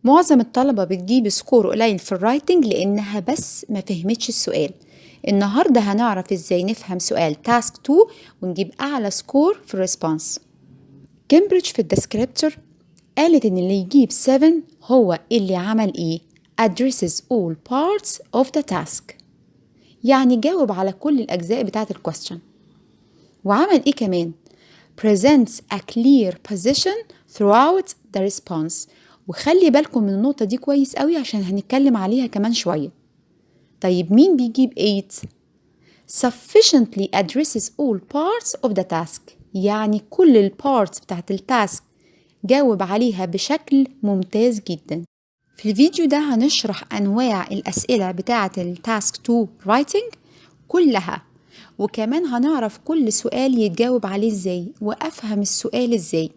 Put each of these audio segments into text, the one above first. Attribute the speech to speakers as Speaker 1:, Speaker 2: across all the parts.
Speaker 1: معظم الطلبة بتجيب سكور قليل في الرايتنج لأنها بس ما فهمتش السؤال. النهاردة هنعرف ازاي نفهم سؤال تاسك 2 ونجيب أعلى سكور في الريسبونس. كامبريدج في الديسكريبتور قالت إن اللي يجيب 7 هو اللي عمل إيه؟ addresses all parts of the task، يعني جاوب على كل الأجزاء بتاعة الكويستشن. وعمل إيه كمان؟ presents a clear position throughout the response. وخلي بالكم من النقطة دي كويس قوي عشان هنتكلم عليها كمان شوية. طيب مين بيجيب 8؟ sufficiently addresses all parts of the task، يعني كل البارتس بتاعت التاسك جاوب عليها بشكل ممتاز جدا. في الفيديو ده هنشرح أنواع الأسئلة بتاعة التاسك 2 writing كلها، وكمان هنعرف كل سؤال يتجاوب عليه ازاي وأفهم السؤال ازاي.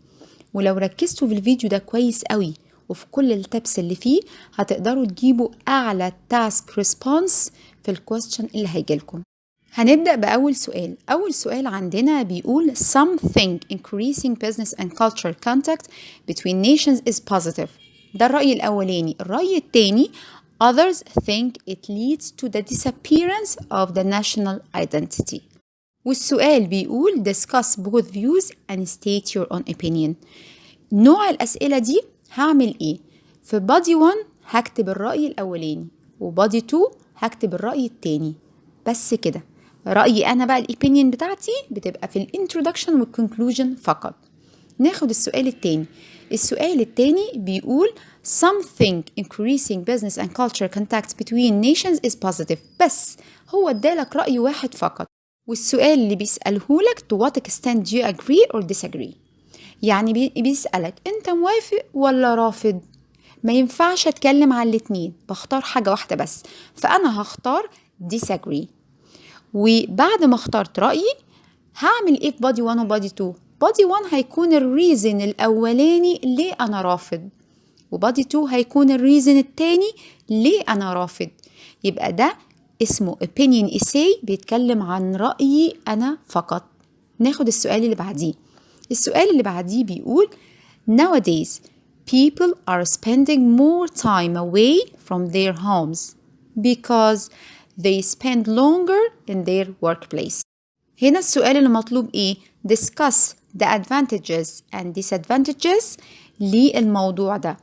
Speaker 1: ولو ركزتوا في الفيديو ده كويس قوي وفي كل التبس اللي فيه هتقدروا تجيبوا أعلى تاسك ريسبونس في الكويستشن اللي هيجيلكم. هنبدأ بأول سؤال. أول سؤال عندنا بيقول something increasing business and cultural contact between nations is positive. ده الرأي الأولاني. الرأي التاني others think it leads to the disappearance of the national identity. والسؤال بيقول discuss both views and state your own opinion. نوع الأسئلة دي هعمل إيه؟ في body 1 هكتب الرأي الأولاني وbody 2 هكتب الرأي التاني، بس كده. رأيي أنا بقى الopinion بتاعتي بتبقى في الانترودكشن والكونكلوجن فقط. ناخد السؤال التاني. السؤال التاني بيقول something increasing business and cultural contact between nations is positive، بس هو ادالك رأي واحد فقط. والسؤال اللي بيسألهولك to what extent do you agree or disagree، يعني بيسألك انت موافق ولا رافض. ما ينفعش اتكلم على الاتنين، بختار حاجة واحدة بس، فأنا هختار disagree. وبعد ما اخترت رأيي هعمل ايه في body 1 و body 2؟ body 1 هيكون الريزن الأولاني ليه أنا رافض، وbody 2 هيكون الريزن التاني ليه أنا رافض. يبقى ده اسمه opinion essay، بيتكلم عن رأيي أنا فقط. ناخد السؤال اللي بعديه. السؤال اللي بعديه بيقول nowadays people are spending more time away from their homes because they spend longer in their workplace. هنا السؤال اللي مطلوب ايه؟ discuss the advantages and disadvantages للموضوع ده.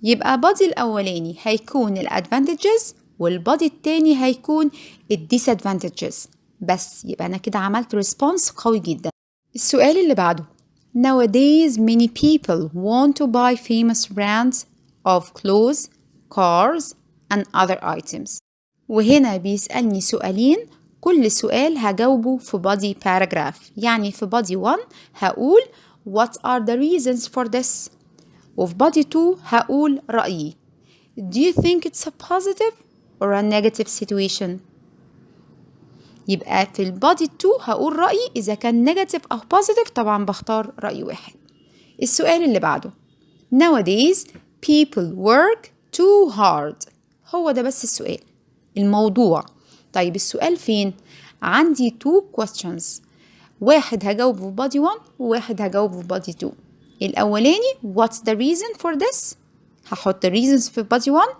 Speaker 1: يبقى body الأولاني هيكون الادفانتجز والبادي التاني هيكون الديسادفانتجز بس. يبقى أنا كده عملت response قوي جدا. السؤال اللي بعده nowadays many people want to buy famous brands of clothes, cars and other items. وهنا بيسألني سؤالين، كل سؤال هجاوبه في body paragraph. يعني في body 1 هقول what are the reasons for this، وفي body 2 هقول رأيي. Do you think it's a positive or a negative situation؟ يبقى في البادي 2 هقول رأيي، إذا كان نيجاتيف أو بوزيتيف طبعا بختار رأي واحد. السؤال اللي بعده nowadays people work too hard. هو ده بس السؤال، الموضوع. طيب السؤال فين؟ عندي 2 questions، واحد هجاوبه في body 1 وواحد هجاوبه في body 2. الأولاني what's the reason for this، هحط reasons في body 1،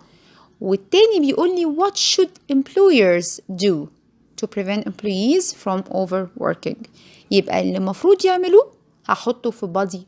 Speaker 1: والتاني بيقول لي what should employers do to prevent employees from overworking. يبقى اللي المفروض يعملوه هحطه في body